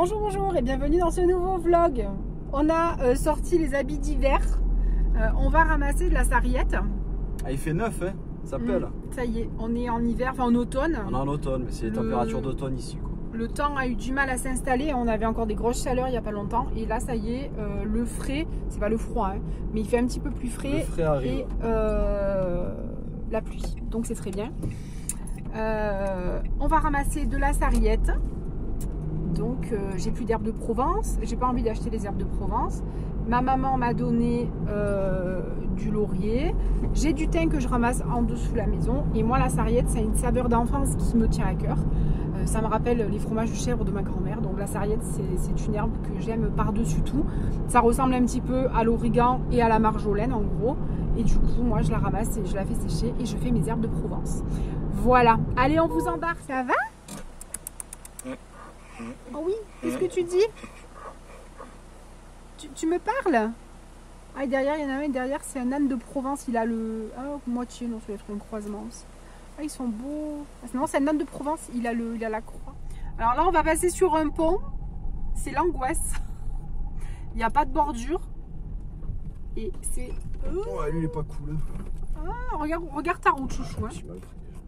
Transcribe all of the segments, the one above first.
Bonjour, bonjour et bienvenue dans ce nouveau vlog. On a sorti les habits d'hiver. On va ramasser de la sarriette. Ah, il fait 9, hein, ça pèle. Ça y est, on est en hiver, enfin en automne. On est en automne, mais c'est les températures d'automne ici, quoi. Le temps a eu du mal à s'installer. On avait encore des grosses chaleurs il n'y a pas longtemps. Et là, ça y est, le frais, c'est pas le froid, hein, mais il fait un petit peu plus frais. Le frais arrive. Et la pluie. Donc c'est très bien. On va ramasser de la sarriette. Donc j'ai plus d'herbes de Provence, j'ai pas envie d'acheter les herbes de Provence. Ma maman m'a donné du laurier. J'ai du thym que je ramasse en dessous la maison. Et moi la sarriette, c'est une saveur d'enfance qui me tient à cœur. Ça me rappelle les fromages de chèvre de ma grand-mère. Donc la sarriette, c'est une herbe que j'aime par-dessus tout. Ça ressemble un petit peu à l'origan et à la marjolaine en gros. Et du coup, moi je la ramasse et je la fais sécher et je fais mes herbes de Provence. Voilà, allez on vous embarque, ça va ? Oh oui, qu'est-ce que tu dis? Tu me parles? Ah, et derrière, il y en a un, derrière, c'est un âne de Provence. Il a le. Ah, moitié, non, ça doit être un croisement aussi. Ah, ils sont beaux. Ah, non, c'est un âne de Provence, il a la croix. Alors là, on va passer sur un pont. C'est l'angoisse. Il n'y a pas de bordure. Et c'est. Oh, lui, il est pas cool. Ah, regarde ta route, chouchou. Hein.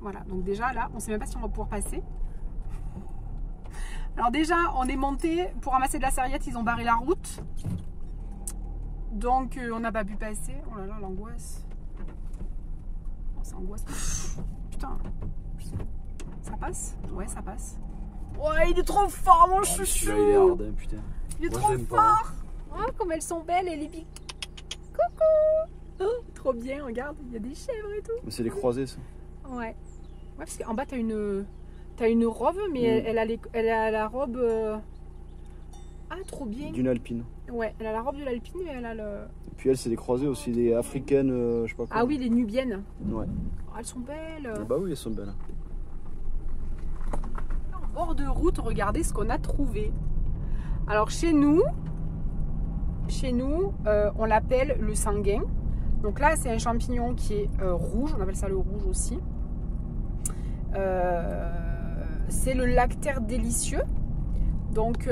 Voilà, donc déjà là, on ne sait même pas si on va pouvoir passer. Alors déjà, on est monté pour ramasser de la sarriette, ils ont barré la route. Donc on n'a pas pu passer. Oh là là, l'angoisse. Oh, c'est angoisse. Putain. Ça passe? Ouais, ça passe. Ouais, il est trop fort, mon chouchou. Il est hard, hein, putain. Il est moi, trop fort. Pas. Oh, comme elles sont belles, et les billes. Coucou. Oh, trop bien, regarde, il y a des chèvres et tout. Mais c'est les croisés, ça. Ouais. Ouais, parce qu'en bas, t'as une robe, mais elle a la robe. Ah, trop bien. D'une alpine. Ouais, elle a la robe de l'alpine, mais elle a le. Et puis elle, c'est des croisés aussi, des africaines, je sais pas quoi. Ah oui, les nubiennes. Ouais. Oh, elles sont belles. Ah bah oui, elles sont belles. En bord de route, regardez ce qu'on a trouvé. Alors chez nous, on l'appelle le sanguin. Donc là, c'est un champignon qui est rouge, on appelle ça le rouge aussi. C'est le lactaire délicieux. Donc,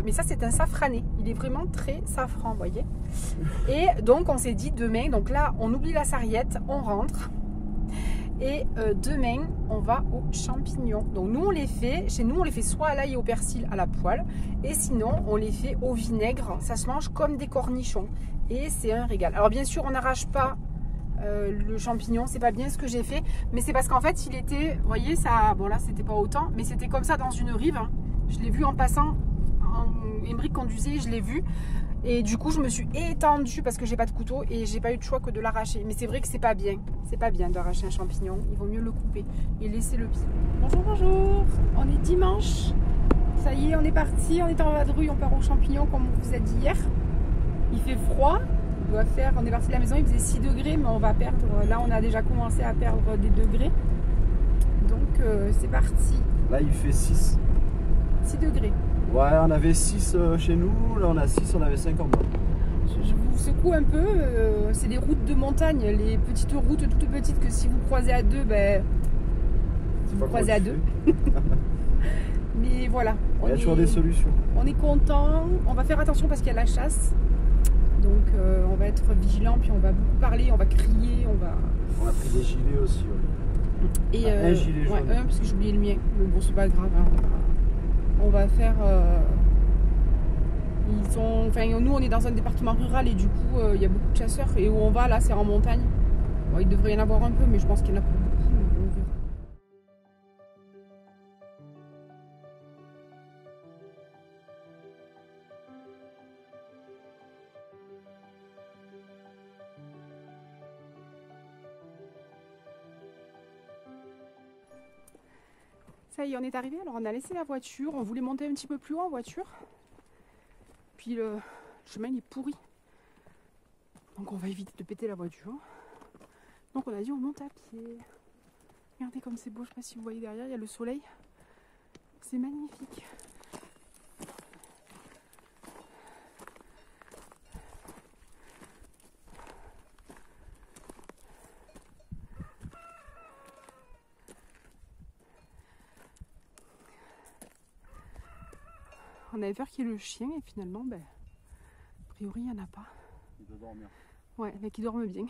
mais ça c'est un safrané. Il est vraiment très safran, vous voyez. Et donc on s'est dit demain, donc là on oublie la sarriette, on rentre. Et demain on va aux champignons. Donc nous on les fait, chez nous on les fait soit à l'ail et au persil à la poêle. Et sinon on les fait au vinaigre. Ça se mange comme des cornichons. Et c'est un régal. Alors bien sûr on n'arrache pas le champignon, c'est pas bien ce que j'ai fait, mais c'est parce qu'en fait il était, vous voyez ça, bon là c'était pas autant, mais c'était comme ça dans une rive, hein. Je l'ai vu en passant, Emmerich conduisait, je l'ai vu, et du coup je me suis étendue parce que j'ai pas de couteau et j'ai pas eu de choix que de l'arracher. Mais c'est vrai que c'est pas bien d'arracher un champignon, il vaut mieux le couper et laisser le pied. Bonjour, bonjour, on est dimanche, ça y est on est parti, on est en vadrouille, on part aux champignons comme on vous a dit hier. Il fait froid. On est parti de la maison, il faisait 6 degrés, mais on va perdre. Là, on a déjà commencé à perdre des degrés. Donc, c'est parti. Là, il fait 6. 6 degrés. Ouais, on avait 6 chez nous. Là, on a 6, on avait 5 en bas. Je vous secoue un peu. C'est des routes de montagne, les petites routes toutes petites que si vous croisez à deux, ben, vous croisez à deux. Mais voilà. Il y a toujours des solutions. On est content. On va faire attention parce qu'il y a la chasse. Donc on va être vigilant, puis on va beaucoup parler, on va crier, On a pris des gilets aussi. Ouais. Et un gilet jaune. Ouais, parce que j'ai oublié le mien. Mais bon, c'est pas grave. Hein. On va faire. Nous, on est dans un département rural et du coup, il y a beaucoup de chasseurs. Et où on va là, c'est en montagne. Bon, il devrait y en avoir un peu, mais je pense qu'il y en a pas beaucoup. On verra. Ça y est, on est arrivé. Alors on a laissé la voiture, on voulait monter un petit peu plus haut en voiture. Puis le chemin il est pourri. Donc on va éviter de péter la voiture. Donc on a dit on monte à pied. Regardez comme c'est beau, je sais pas si vous voyez derrière, il y a le soleil. C'est magnifique. On avait peur qu'il y ait le chien et finalement, ben, a priori, il n'y en a pas. Il doit dormir. Ouais, mais qui dorment bien.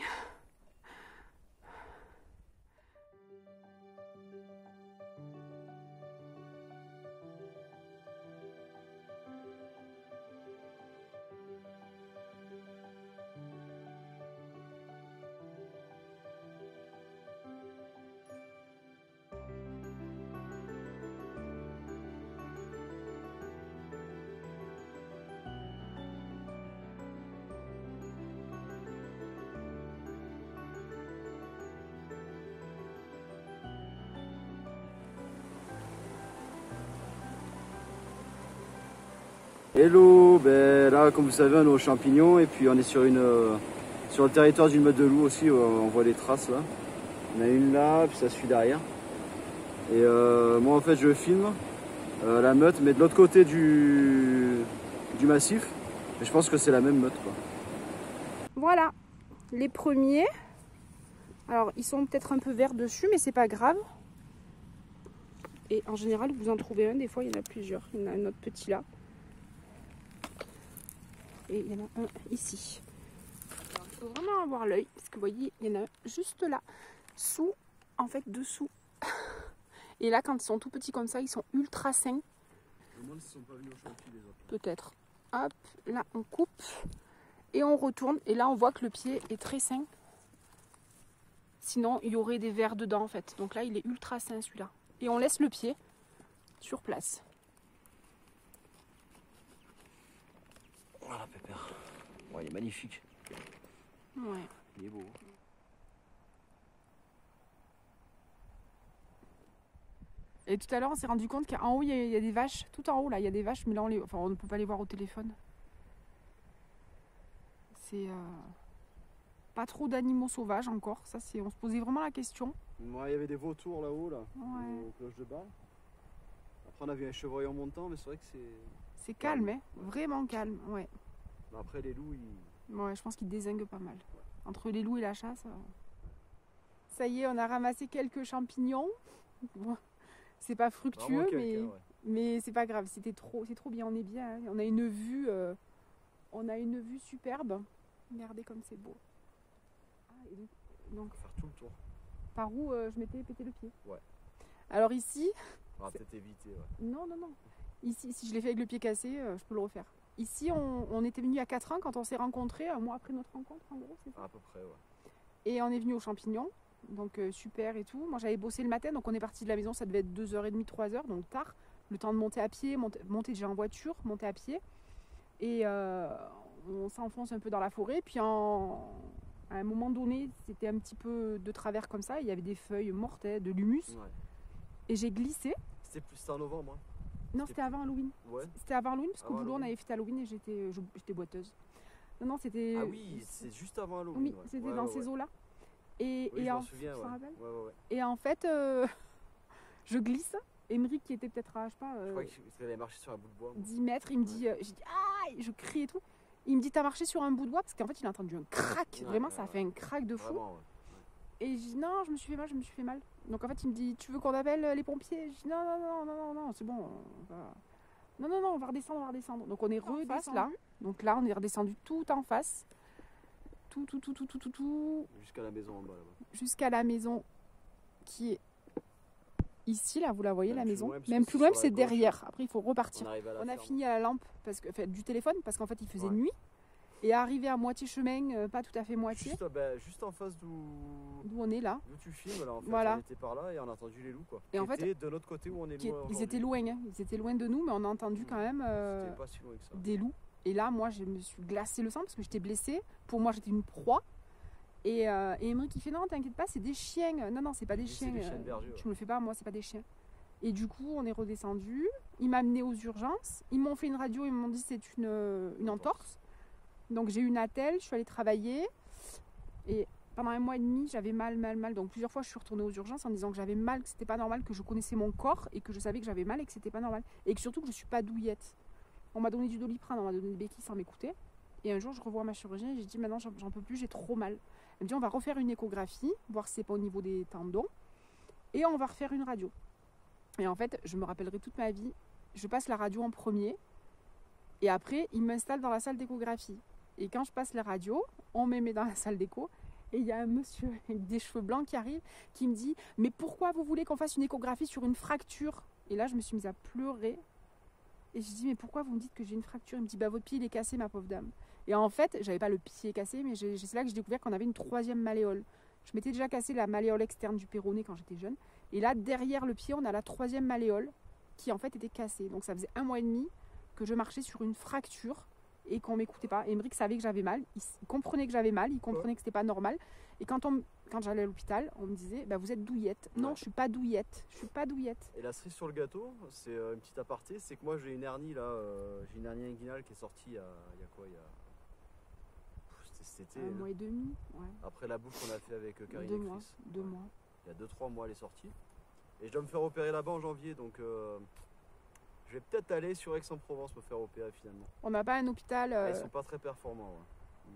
Hello, ben là comme vous savez on est aux champignons et puis on est sur le territoire d'une meute de loup aussi, on voit les traces là. On a une là, puis ça suit derrière. Et moi en fait je filme la meute, mais de l'autre côté du massif. Et je pense que c'est la même meute quoi. Voilà, les premiers. Alors ils sont peut-être un peu verts dessus, mais c'est pas grave. Et en général vous en trouvez un, des fois il y en a plusieurs. Il y en a un autre petit là. Et il y en a un ici. Alors, il faut vraiment avoir l'œil, parce que vous voyez, il y en a un juste là, en fait dessous. Et là, quand ils sont tout petits comme ça, ils sont ultra sains. Je me demande s'ils sont pas venus au champi les autres. Peut-être. Hop, là on coupe et on retourne. Et là on voit que le pied est très sain. Sinon, il y aurait des vers dedans en fait. Donc là, il est ultra sain celui-là. Et on laisse le pied sur place. Voilà Pépère. Ouais, il est magnifique. Ouais. Il est beau. Et tout à l'heure, on s'est rendu compte qu'en haut, il y a des vaches. Tout en haut, là, il y a des vaches, mais là, on ne peut pas les voir au téléphone. C'est pas trop d'animaux sauvages encore. Ça, on se posait vraiment la question. Ouais, il y avait des vautours là-haut, là, Ouais. aux cloches de bar. Après, on a vu un chevreuil en montant, mais c'est vrai que c'est... C'est calme, hein. Vraiment calme, ouais. Après, les loups, ils... Ouais, je pense qu'ils dézinguent pas mal. Entre les loups et la chasse. Ça y est, on a ramassé quelques champignons. Bon, c'est pas fructueux, mais c'est pas grave. C'est trop bien, on est bien. Hein. On a une vue superbe. Regardez comme c'est beau. Ah, et donc, faire tout le tour. Par où je m'étais pété le pied. Ouais. Alors ici... On va peut-être éviter, ouais. Non. Ici, si je l'ai fait avec le pied cassé, je peux le refaire. Ici, on était venus il y a 4 ans quand on s'est rencontrés, un mois après notre rencontre, en gros, c'est ça? À peu près, ouais. Et on est venu aux champignons, donc super et tout. Moi, j'avais bossé le matin, donc on est parti de la maison, ça devait être 2h30, 3h, donc tard. Le temps de monter à pied, monter déjà en voiture, monter à pied. Et on s'enfonce un peu dans la forêt. Puis à un moment donné, c'était un petit peu de travers comme ça. Il y avait des feuilles mortes, de l'humus. Ouais. Et j'ai glissé. C'était en novembre, hein. Non, c'était avant Halloween. Ouais. C'était avant Halloween, parce qu'au boulot, on avait fait Halloween et j'étais boiteuse. Non, c'était... Ah oui, c'est juste avant Halloween. Oui, ouais. C'était dans ces eaux-là. Oui, je m'en souviens, ouais. Et en fait, je glisse. Émeric, qui était peut-être à, je sais pas... je crois qu'il allait marcher sur un bout de bois. 10 mètres, il me dit... j'ai dit, aïe, je crie et tout. Il me dit, t'as marché sur un bout de bois? Parce qu'en fait, il a entendu un crack. Vraiment, ça a fait un crack de fou. Vraiment, et je dis, non, je me suis fait mal. Donc en fait, il me dit, tu veux qu'on appelle les pompiers? Je dis, non, c'est bon. On va redescendre. Donc on est redescendu là. Donc là, on est redescendu tout en face. Tout. Jusqu'à la maison en bas là-bas. Jusqu'à la maison qui est ici, là, vous la voyez, la maison. Même plus loin, c'est derrière. Après, il faut repartir. On a fini à la lampe du téléphone parce qu'en fait, il faisait nuit. Et arrivé à moitié chemin, pas tout à fait moitié. Juste en face d'où on est là. D'où tu filmes, là, en fait, voilà. On était par là et on a entendu les loups quoi. Et en fait, de l'autre côté où on est loin. Ils étaient loin, hein. Ils étaient loin de nous, mais on a entendu quand même pas si loin que ça. Des loups. Et là, moi, je me suis glacé le sang parce que j'étais blessée. Pour moi, j'étais une proie. Et Émeric qui fait non, t'inquiète pas, c'est des chiens. Non, c'est pas des chiens. Des chiens de berger, Je me le fais pas, moi, c'est pas des chiens. Et du coup, on est redescendu. Il m'a amené aux urgences. Ils m'ont fait une radio, ils m'ont dit c'est une entorse. Donc j'ai eu une attelle, je suis allée travailler et pendant 1 mois et demi j'avais mal. Donc plusieurs fois je suis retournée aux urgences en disant que j'avais mal, que c'était pas normal, que je connaissais mon corps et que je savais que j'avais mal et que c'était pas normal. Et que surtout que je suis pas douillette. On m'a donné du Doliprane, on m'a donné des béquilles sans m'écouter. Et un jour je revois ma chirurgienne et j'ai dit maintenant j'en peux plus, j'ai trop mal. Elle me dit on va refaire une échographie, voir si c'est pas au niveau des tendons. Et on va refaire une radio. Et en fait je me rappellerai toute ma vie, je passe la radio en premier. Et après, il m'installe dans la salle d'échographie. Et quand je passe les radios, on me met dans la salle d'écho. Et il y a un monsieur avec des cheveux blancs qui arrive, qui me dit « Mais pourquoi vous voulez qu'on fasse une échographie sur une fracture ?» Et là, je me suis mise à pleurer. Et je dis « Mais pourquoi vous me dites que j'ai une fracture ?» Il me dit « Bah, votre pied, il est cassé, ma pauvre dame. » Et en fait, j'avais pas le pied cassé, mais c'est là que j'ai découvert qu'on avait une 3e malléole. Je m'étais déjà cassé la malléole externe du péroné quand j'étais jeune. Et là, derrière le pied, on a la 3e malléole qui, en fait, était cassée. Donc, ça faisait 1 mois et demi que je marchais sur une fracture et qu'on m'écoutait pas. Emeric savait que j'avais mal, il comprenait que j'avais mal, il comprenait que c'était pas normal. Et quand j'allais à l'hôpital, on me disait bah, vous êtes douillette. Non, je suis pas douillette. Je suis pas douillette. Et la cerise sur le gâteau, c'est une petite aparté, c'est que moi j'ai une hernie là, j'ai une hernie inguinale qui est sortie il y a quoi, c'était 1 mois et demi. Ouais. Après la boucle qu'on a fait avec Karine 2 et mois. Chris. 2 mois. Il y a 2-3 mois elle est sortie. Et je dois me faire opérer là-bas en janvier, donc je vais peut-être aller sur Aix-en-Provence me faire opérer finalement. On n'a pas un hôpital. Ils sont pas très performants. Ouais.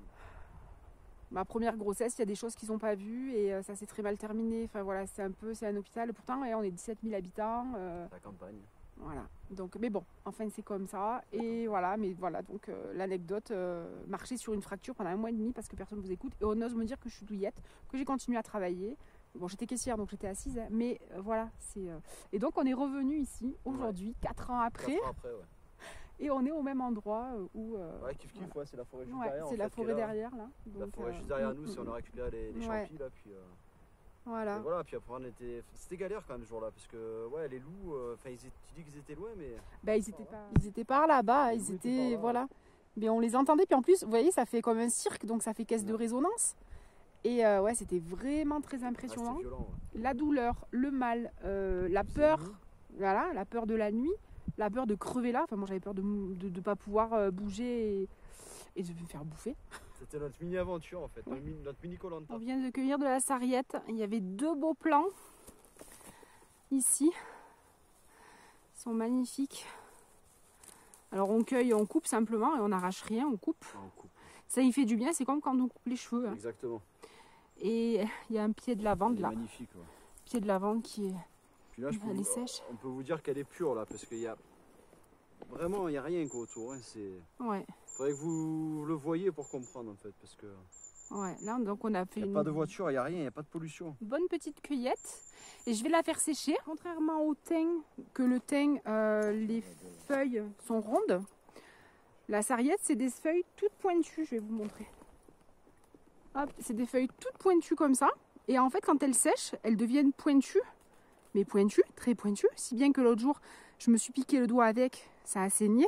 Ma première grossesse, il y a des choses qu'ils n'ont pas vues et ça s'est très mal terminé. Enfin voilà, c'est un hôpital. Pourtant, on est 17 000 habitants. La campagne. Voilà. Donc, mais bon, enfin c'est comme ça. Et voilà, mais voilà, donc l'anecdote, marcher sur une fracture pendant 1 mois et demi parce que personne ne vous écoute. Et on ose me dire que je suis douillette, que j'ai continué à travailler. Bon, j'étais caissière, donc j'étais assise, hein, mais voilà, c'est... Et donc on est revenu ici, aujourd'hui, 4 ans après. 4 ans après, ouais. Et on est au même endroit où... ouais, kiff, voilà. c'est la forêt juste derrière. C'est la forêt derrière, là. Donc, la forêt juste derrière nous, si on a récupéré les champis, là, puis... Voilà. Et voilà, puis après c'était galère quand même ce jour-là, parce que ouais, les loups, tu dis qu'ils étaient loin, mais... Ben, ils étaient par là-bas, ils étaient... Voilà. Mais on les entendait, puis en plus, vous voyez, ça fait comme un cirque, donc ça fait caisse de résonance. Et ouais, c'était vraiment très impressionnant. C'était violent, ouais. La douleur, le mal, la peur, voilà, la peur de la nuit, la peur de crever là. Enfin, moi j'avais peur de ne pas pouvoir bouger et de me faire bouffer. C'était notre mini-aventure en fait, notre mini-Koh-Lanta. On vient de cueillir de la sarriette. Il y avait 2 beaux plants ici. Ils sont magnifiques. Alors on cueille, on coupe simplement et on n'arrache rien, on coupe. On coupe. Ça y fait du bien, c'est comme quand on coupe les cheveux. Hein. Exactement. Et il y a un pied de lavande là. Magnifique. Ouais. Pied de lavande qui est... Puis là, elle est sèche. On peut vous dire qu'elle est pure là, parce qu'il y a vraiment il y a rien quoi autour. Hein. Ouais. Faudrait que vous le voyiez pour comprendre en fait, parce que. Ouais. Là donc on a fait il n'y a pas de voiture, il n'y a rien, il n'y a pas de pollution. Bonne petite cueillette. Et je vais la faire sécher. Contrairement au thym, que le thym, les feuilles sont rondes. La sarriette, c'est des feuilles toutes pointues. Je vais vous montrer. Hop, c'est des feuilles toutes pointues comme ça. Et en fait, quand elles sèchent, elles deviennent pointues. Mais pointues, très pointues. Si bien que l'autre jour, je me suis piqué le doigt avec, ça a saigné.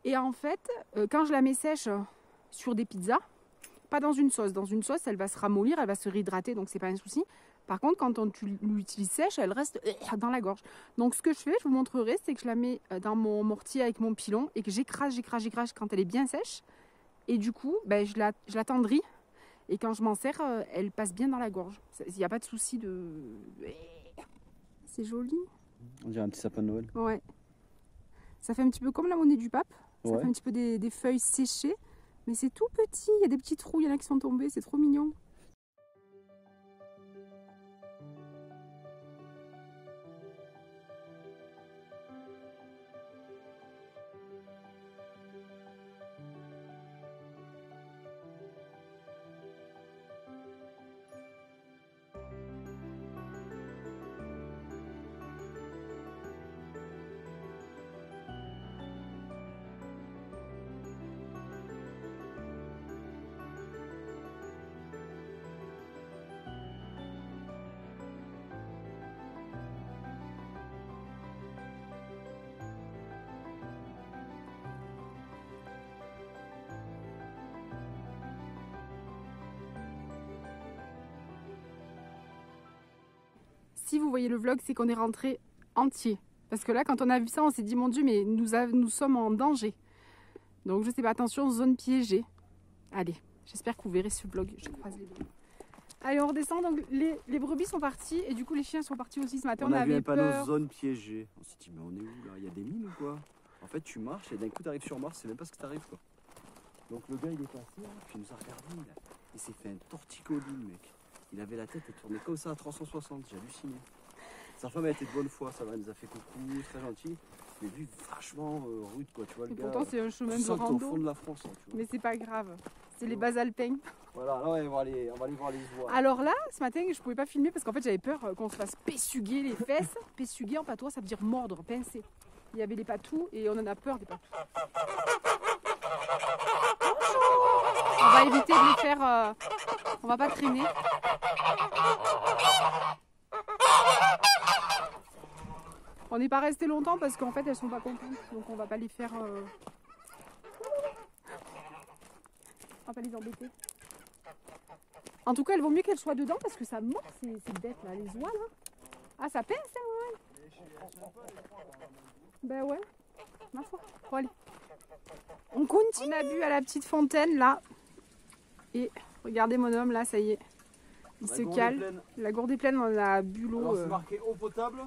Et en fait, quand je la mets sèche sur des pizzas, pas dans une sauce. Dans une sauce, elle va se ramollir, elle va se réhydrater, donc c'est pas un souci. Par contre, quand tu l'utilises sèche, elle reste dans la gorge. Donc ce que je fais, je vous montrerai, c'est que je la mets dans mon mortier avec mon pilon et que j'écrase quand elle est bien sèche. Et du coup, ben, je la tendris. Et quand je m'en sers, elle passe bien dans la gorge. Il n'y a pas de souci de... C'est joli. On dirait un petit sapin de Noël. Ouais. Ça fait un petit peu comme la monnaie du pape. Ça Ouais. fait un petit peu des feuilles séchées. Mais c'est tout petit. Il y a des petits trous, il y en a qui sont tombés. C'est trop mignon. Si vous voyez le vlog, c'est qu'on est rentré entier. Parce que là, quand on a vu ça, on s'est dit, mon Dieu, mais nous sommes en danger. Donc, je sais pas, attention, zone piégée. Allez, j'espère que vous verrez ce vlog. Je croise les doigts. Allez, on redescend. Donc, les brebis sont partis et du coup, les chiens sont partis aussi ce matin. On a vu avait un panneau peur. zone piégée. On s'est dit, mais on est où là? Il y a des mines ou quoi? En fait, tu marches et d'un coup, tu arrives sur Mars, c'est même pas ce qui t'arrive quoi. Donc, le gars, il est passé, puis il nous a regardé. Il s'est fait un torticolis, le mec. Il avait la tête tournée comme ça à 360, j'ai halluciné. Sa femme a été de bonne foi, ça va, elle nous a fait coucou, très gentil. des vues vachement rudes, quoi. Tu vois, le Et gars. pourtant, c'est un chemin Tu de sens que t'es au rando. fond de la France, hein, tu vois. Mais c'est pas grave. C'est les bases alpins. Voilà, là, on va aller voir les oies. Alors là, ce matin, je pouvais pas filmer parce qu'en fait, j'avais peur qu'on se fasse pessuguer les fesses. Pessuguer en patois, ça veut dire mordre, pincer. Il y avait les patous et on en a peur des patous. On va éviter de les faire. On va pas traîner. On n'est pas resté longtemps parce qu'en fait, elles sont pas contentes. Donc on va pas les faire. On va pas les embêter. En tout cas, il vaut mieux qu'elles soient dedans parce que ça mord ces bêtes là, les oies là. Ah, ça pince, hein, ouais. Ben ouais, ma foi. Bon, allez. On continue. On a bu à la petite fontaine là. Et regardez mon homme là, ça y est. Il se cale. La gourde est pleine, on a bu l'eau. Alors c'est marqué eau potable,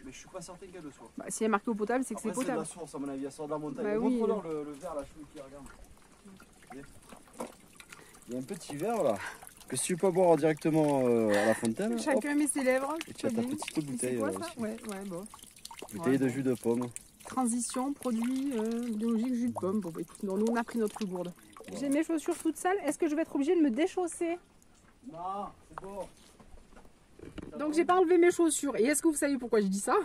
mais je suis pas certain qu'elle le soit. Bah, si elle est marquée eau potable, c'est que c'est Après, potable. c'est de la source à mon avis, elle sort de la montagne. Bah oui. Montre-leur le verre là, chou qui regarde. Il y a un petit verre là, que si tu peux boire directement à la fontaine. Chacun met ses lèvres. Et tu as ta petite bouteille quoi, là ça aussi. Ouais, bon. Bouteille de jus de pomme. Transition, produit biologique, jus de pomme. Bon, bah écoute, non, nous on a pris notre gourde. Voilà. J'ai mes chaussures toutes sales. Est-ce que je vais être obligée de me déchausser? Non, c'est bon. Donc j'ai pas enlevé mes chaussures. Et est-ce que vous savez pourquoi je dis ça?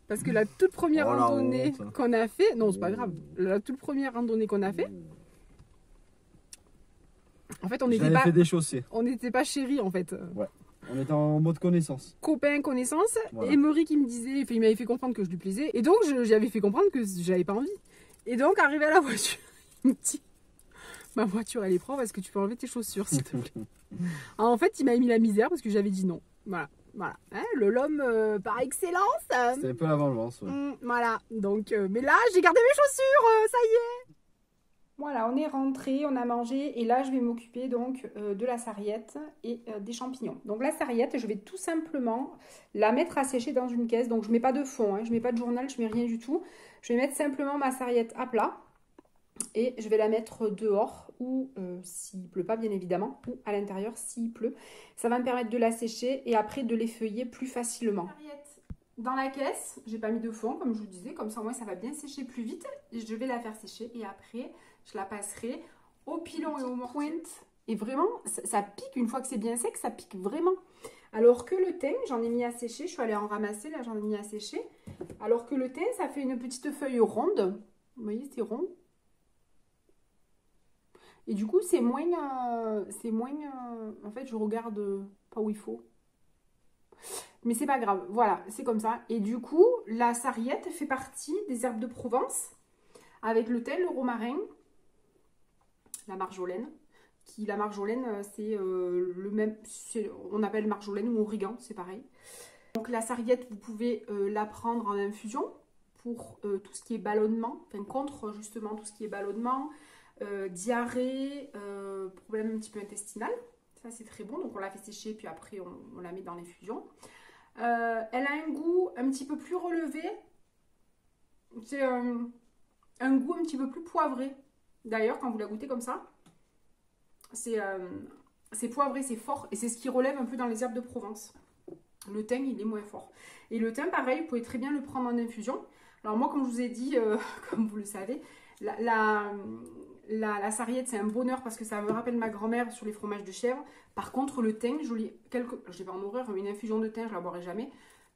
Parce que la toute première randonnée qu'on a fait, non c'est pas grave, la toute première randonnée qu'on a fait, en fait on n'était pas, fait déchausser. On n'était pas chéris en fait. Ouais. On était en mode connaissance. Copain, connaissance. Voilà. Et Maury qui me disait, il m'avait fait comprendre que je lui plaisais. Et donc j'avais fait comprendre que j'avais pas envie. Et donc arrivé à la voiture, il me dit, ma voiture elle est propre, est-ce que tu peux enlever tes chaussures s'il te plaît? En fait il m'a mis la misère parce que j'avais dit non. Voilà. Hein, l'homme par excellence. C'était un peu la vengeance. Ouais. Voilà. Donc, mais là j'ai gardé mes chaussures, ça y est. Voilà, on est rentré, on a mangé et là je vais m'occuper donc de la sarriette et des champignons. Donc la sarriette, je vais tout simplement la mettre à sécher dans une caisse. Donc je mets pas de fond, hein, je mets pas de journal, je mets rien du tout. Je vais mettre simplement ma sarriette à plat et je vais la mettre dehors ou s'il pleut pas bien évidemment, ou à l'intérieur s'il pleut. Ça va me permettre de la sécher et après de l'effeuiller plus facilement. Dans la caisse, j'ai pas mis de fond comme je vous disais, comme ça au moins ça va bien sécher plus vite. Et je vais la faire sécher et après je la passerai au pilon et au mortier. Et vraiment, ça pique une fois que c'est bien sec, ça pique vraiment. Alors que le thym, j'en ai mis à sécher, je suis allée en ramasser, là j'en ai mis à sécher. Alors que le thym, ça fait une petite feuille ronde. Vous voyez, c'est rond. Et du coup, c'est moins... en fait, je regarde pas où il faut. Mais c'est pas grave, voilà, c'est comme ça. Et du coup, la sarriette fait partie des herbes de Provence avec le thym, le romarin, la marjolaine. La marjolaine, c'est le même, on appelle marjolaine ou origan, c'est pareil. Donc la sarriette, vous pouvez la prendre en infusion pour tout ce qui est ballonnement, enfin contre justement tout ce qui est ballonnement, diarrhée, problème un petit peu intestinal. Ça c'est très bon, donc on la fait sécher puis après on la met dans l'infusion. Elle a un goût un petit peu plus relevé. C'est un goût un petit peu plus poivré. D'ailleurs, quand vous la goûtez comme ça, c'est poivré, c'est fort. Et c'est ce qui relève un peu dans les herbes de Provence. Le thym, il est moins fort. Et le thym, pareil, vous pouvez très bien le prendre en infusion. Alors moi, comme je vous ai dit, comme vous le savez, la sarriette, c'est un bonheur parce que ça me rappelle ma grand-mère sur les fromages de chèvre. Par contre, le thym, je l'ai pas en horreur, une infusion de thym, je la boirai jamais.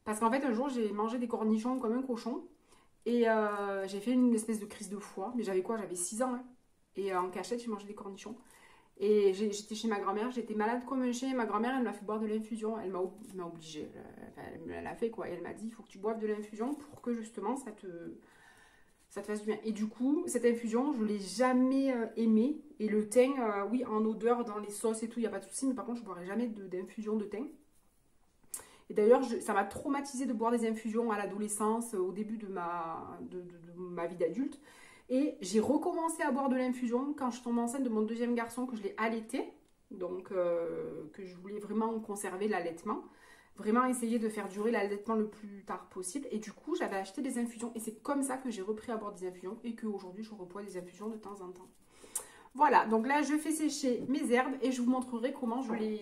Parce qu'en fait, un jour, j'ai mangé des cornichons comme un cochon. Et j'ai fait une espèce de crise de foie. Mais j'avais quoi? J'avais 6 ans. Hein. Et en cachette, j'ai mangé des cornichons. Et j'étais chez ma grand-mère, j'étais malade comme un chien. Ma grand-mère, elle m'a fait boire de l'infusion. Elle m'a obligée. Elle l'a fait quoi. Et elle m'a dit, il faut que tu boives de l'infusion pour que justement ça te fasse du bien. Et du coup, cette infusion, je ne l'ai jamais aimée. Et le thym, oui, en odeur, dans les sauces et tout, il n'y a pas de souci. Mais par contre, je ne boirai jamais d'infusion de thym. Et d'ailleurs, ça m'a traumatisée de boire des infusions à l'adolescence, au début de ma vie d'adulte. Et j'ai recommencé à boire de l'infusion quand je tombe enceinte de mon deuxième garçon, que je l'ai allaité. Donc, que je voulais vraiment conserver l'allaitement. Vraiment essayer de faire durer l'allaitement le plus tard possible. Et du coup, j'avais acheté des infusions. Et c'est comme ça que j'ai repris à boire des infusions. Et qu'aujourd'hui, je rebois des infusions de temps en temps. Voilà, donc là, je fais sécher mes herbes. Et je vous montrerai comment je les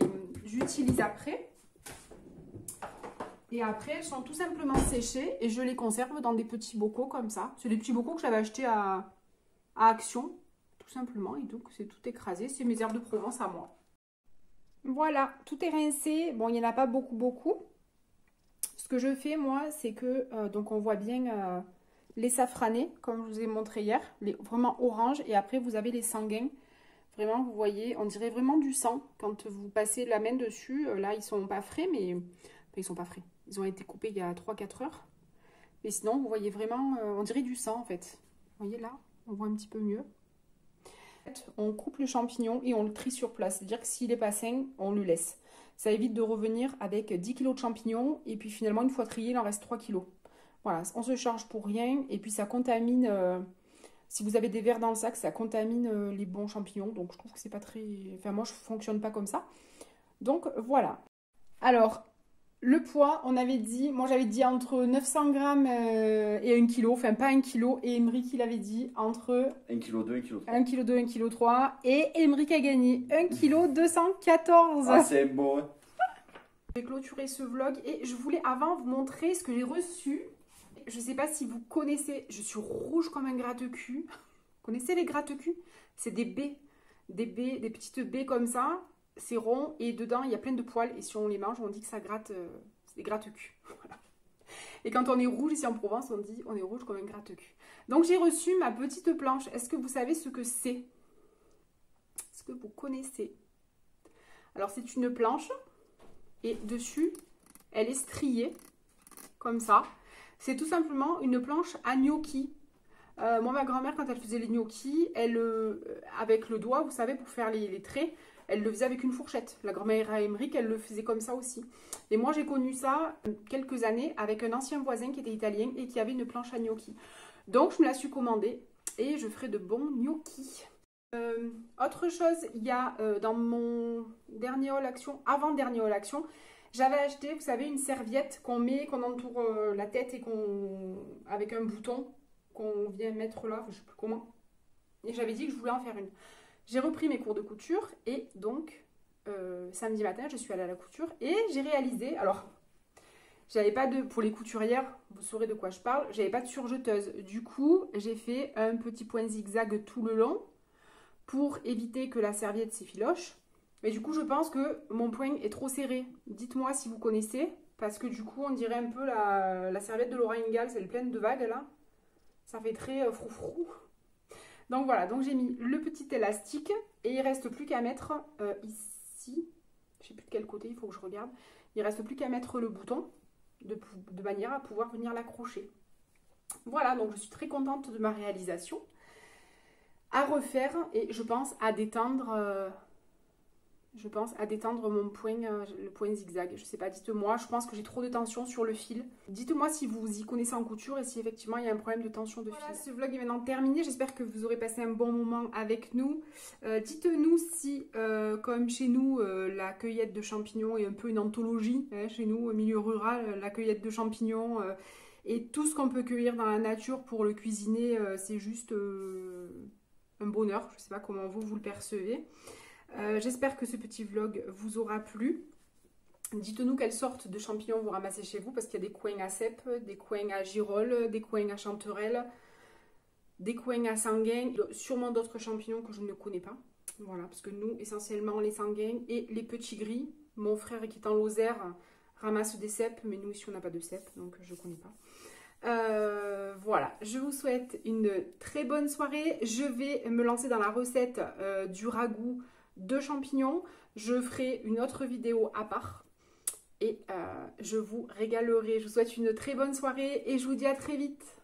utilise après. Et après, elles sont tout simplement séchées et je les conserve dans des petits bocaux comme ça. C'est des petits bocaux que j'avais achetés à Action, tout simplement. Et donc, c'est tout écrasé. C'est mes herbes de Provence à moi. Voilà, tout est rincé. Bon, il n'y en a pas beaucoup. Ce que je fais, moi, c'est que, donc on voit bien les safranés, comme je vous ai montré hier, les vraiment orange. Et après, vous avez les sanguins. Vraiment, vous voyez, on dirait vraiment du sang. Quand vous passez la main dessus, là, ils sont pas frais, mais... Enfin, ils sont pas frais. Ils ont été coupés il y a 3-4 heures. Mais sinon, vous voyez vraiment, on dirait du sang, en fait. Vous voyez là, on voit un petit peu mieux. On coupe le champignon et on le trie sur place. C'est-à-dire que s'il n'est pas sain, on le laisse. Ça évite de revenir avec 10 kg de champignons. Et puis finalement, une fois trié, il en reste 3 kg. Voilà, on se charge pour rien. Et puis ça contamine... si vous avez des vers dans le sac, ça contamine les bons champignons. Donc je trouve que c'est pas très... Enfin, moi, je fonctionne pas comme ça. Donc voilà. Alors... Le poids, on avait dit, moi j'avais dit entre 900 grammes et 1 kg, enfin pas 1 kg, et Emeric il avait dit entre 1 kg 2, 1 kg 3. 1 kg 2, 1 kg 3, et Emeric a gagné 1 kg 214. Ah c'est beau. Je vais clôturer ce vlog et je voulais avant vous montrer ce que j'ai reçu. Je ne sais pas si vous connaissez, je suis rouge comme un gratte-cul. Vous connaissez les gratte-cul? C'est des baies, des petites baies comme ça. C'est rond et dedans il y a plein de poils et si on les mange on dit que ça gratte, c'est des gratte-cul. Voilà. Et quand on est rouge ici en Provence on dit on est rouge comme un gratte-cul. Donc j'ai reçu ma petite planche. Est-ce que vous savez ce que c'est? Est-ce que vous connaissez? Alors c'est une planche et dessus elle est striée comme ça. C'est tout simplement une planche à gnocchi. Moi ma grand-mère quand elle faisait les gnocchis, elle, avec le doigt vous savez pour faire les traits, elle le faisait avec une fourchette. La grand-mère à Emeric, elle le faisait comme ça aussi. Et moi, j'ai connu ça quelques années avec un ancien voisin qui était italien et qui avait une planche à gnocchi. Donc, je me la suis commandée et je ferai de bons gnocchis. Autre chose, il y a dans mon dernier haul action, avant-dernier haul action, j'avais acheté, vous savez, une serviette qu'on met, qu'on entoure la tête et avec un bouton qu'on vient mettre là, je ne sais plus comment. Et j'avais dit que je voulais en faire une. J'ai repris mes cours de couture et donc samedi matin je suis allée à la couture et j'ai réalisé, alors j'avais pas de, pour les couturières vous saurez de quoi je parle, j'avais pas de surjeteuse, du coup j'ai fait un petit point zigzag tout le long pour éviter que la serviette s'effiloche, mais du coup je pense que mon point est trop serré, dites-moi si vous connaissez, parce que du coup on dirait un peu la serviette de Laura Ingalls, elle est pleine de vagues là, ça fait très froufrou. Donc voilà, donc j'ai mis le petit élastique et il ne reste plus qu'à mettre ici, je ne sais plus de quel côté, il faut que je regarde, il ne reste plus qu'à mettre le bouton de manière à pouvoir venir l'accrocher. Voilà, donc je suis très contente de ma réalisation. À refaire et je pense à détendre, mon point, le point zigzag. Je sais pas, dites-moi, je pense que j'ai trop de tension sur le fil. Dites-moi si vous y connaissez en couture et si effectivement il y a un problème de tension de fil. Voilà, ce vlog est maintenant terminé. J'espère que vous aurez passé un bon moment avec nous. Dites-nous si, comme chez nous, la cueillette de champignons est un peu une anthologie. Hein, chez nous, au milieu rural, la cueillette de champignons et tout ce qu'on peut cueillir dans la nature pour le cuisiner, c'est juste un bonheur. Je ne sais pas comment vous le percevez. J'espère que ce petit vlog vous aura plu. Dites-nous quelles sortes de champignons vous ramassez chez vous, parce qu'il y a des coings à cèpe, des coings à girolles, des coings à chanterelle, des coings à sanguin, sûrement d'autres champignons que je ne connais pas. Voilà, parce que nous, essentiellement les sanguins et les petits gris. Mon frère qui est en Lozère ramasse des cèpes, mais nous ici on n'a pas de cèpes, donc je ne connais pas. Voilà, je vous souhaite une très bonne soirée. Je vais me lancer dans la recette du ragoût de champignons. Je ferai une autre vidéo à part et je vous régalerai. Je vous souhaite une très bonne soirée et je vous dis à très vite.